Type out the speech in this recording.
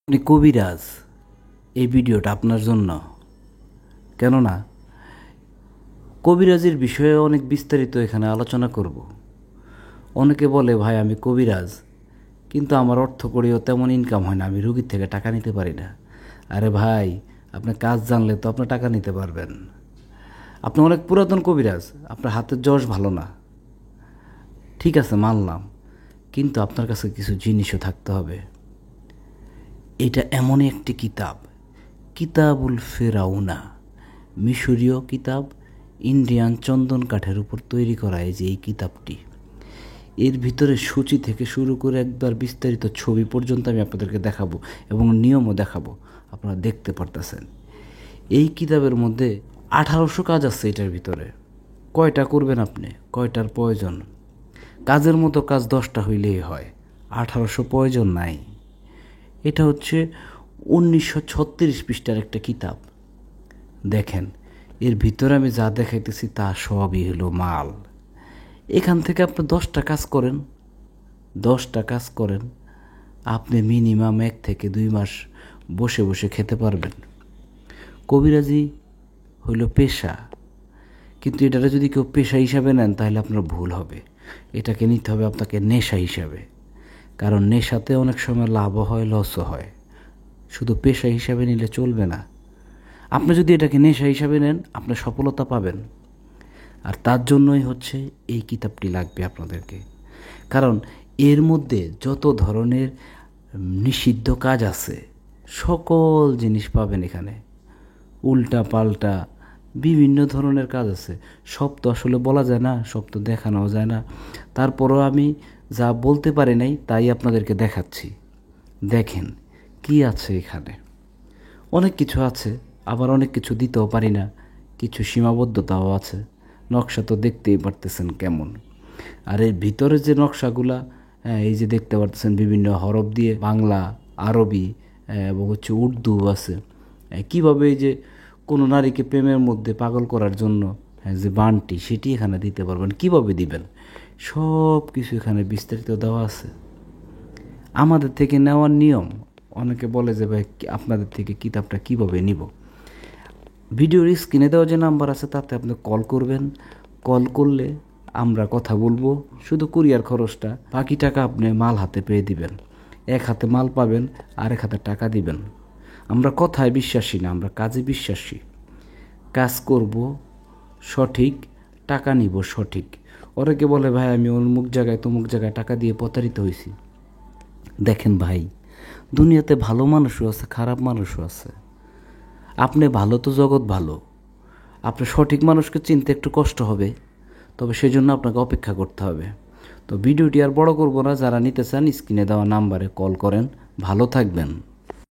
আপনি কবিরাজ, এই ভিডিওটা আপনার জন্য। কেননা কবিরাজের বিষয়ে অনেক বিস্তারিত এখানে আলোচনা করব। অনেকে বলে, ভাই আমি কবিরাজ, কিন্তু আমার অর্থকড়িও তেমন ইনকাম হয় না, আমি রুগীর থেকে টাকা নিতে পারি না। আরে ভাই, আপনি কাজ জানলে তো আপনি টাকা নিতে পারবেন। আপনি অনেক পুরাতন কবিরাজ, আপনার হাতের যশ ভালো না, ঠিক আছে মানলাম, কিন্তু আপনার কাছে কিছু জিনিসও থাকতে হবে। এটা এমনই একটি কিতাব, কিতাবুল ফেরাউনা, মিশরীয় কিতাব, ইন্ডিয়ান চন্দন কাঠের উপর তৈরি করা এই যে এই কিতাবটি। এর ভিতরে সূচি থেকে শুরু করে একবার বিস্তারিত ছবি পর্যন্ত আমি আপনাদেরকে দেখাবো এবং নিয়মও দেখাবো, আপনারা দেখতে পারতেছেন। এই কিতাবের মধ্যে 1800 কাজ আছে এটার ভিতরে। কয়টা করবেন আপনি, কয়টার প্রয়োজন? কাজের মতো কাজ 10টা হইলেই হয়, 1800 প্রয়োজন নাই। এটা হচ্ছে 1936 পৃষ্ঠার একটা কিতাব। দেখেন, এর ভিতরে আমি যা দেখাইতেছি তা সবই হলো মাল। এখান থেকে আপনি 10টা কাজ করেন, 10টা কাজ করেন, আপনি মিনিমাম 1 থেকে 2 মাস বসে বসে খেতে পারবেন। কবিরাজি হইল পেশা, কিন্তু এটাকে যদি কেউ পেশা হিসাবে নেন তাহলে আপনার ভুল হবে। এটাকে নিতে হবে আপনাকে নেশা হিসাবে, কারণ নেশাতে অনেক সময় লাভও হয়, লসও হয়। শুধু পেশা হিসাবে নিলে চলবে না। আপনি যদি এটাকে নেশা হিসাবে নেন, আপনি সফলতা পাবেন। আর তার জন্যই হচ্ছে এই কিতাবটি লাগবে আপনাদেরকে, কারণ এর মধ্যে যত ধরনের নিষিদ্ধ কাজ আছে সকল জিনিস পাবেন এখানে। উল্টা পাল্টা বিভিন্ন ধরনের কাজ আছে, সব তো আসলে বলা যায় না, সব তো দেখানো যায় না। তারপরও আমি যা বলতে পারি নাই তাই আপনাদেরকে দেখাচ্ছি। দেখেন কি আছে এখানে। অনেক কিছু আছে, আবার অনেক কিছু দিতেও পারি না, কিছু সীমাবদ্ধতাও আছে। নকশা তো দেখতেই পারতেছেন কেমন। আর এর ভিতরে যে নকশাগুলা, এই যে দেখতে পারতেছেন বিভিন্ন হরফ দিয়ে, বাংলা, আরবি এবং হচ্ছে উর্দু আছে। কীভাবে এই যে কোনো নারীকে প্রেমের মধ্যে পাগল করার জন্য যে বানটি, সেটি এখানে দিতে পারবেন, কিভাবে দিবেন, সব কিছু এখানে বিস্তারিত দেওয়া আছে। আমাদের থেকে নেওয়ার নিয়ম, অনেকে বলে যে ভাই আপনাদের থেকে কিতাবটা কিভাবে নিব। ভিডিওর স্ক্রিনে দেওয়া যে নাম্বার আছে তাতে আপনি কল করবেন। কল করলে আমরা কথা বলবো, শুধু কুরিয়ার খরচটা, বাকি টাকা আপনি মাল হাতে পেয়ে দিবেন। এক হাতে মাল পাবেন, আরেক হাতে টাকা দিবেন। আমরা কথায় বিশ্বাসী না, আমরা কাজে বিশ্বাসী। কাজ করব সঠিক, টাকা নিব সঠিক। অনেকে বলে ভাই আমি অমুক জায়গায় তমুক জায়গায় টাকা দিয়ে প্রতারিত হয়েছি। দেখেন ভাই, দুনিয়াতে ভালো মানুষও আছে, খারাপ মানুষও আছে। আপনি ভালো তো জগৎ ভালো, আপনার সঠিক মানুষকে চিনতে একটু কষ্ট হবে, তবে সেজন্য আপনাকে অপেক্ষা করতে হবে। তো ভিডিওটি আর বড় করব না, যারা নিতে চান স্ক্রিনে দেওয়া নাম্বারে কল করেন। ভালো থাকবেন।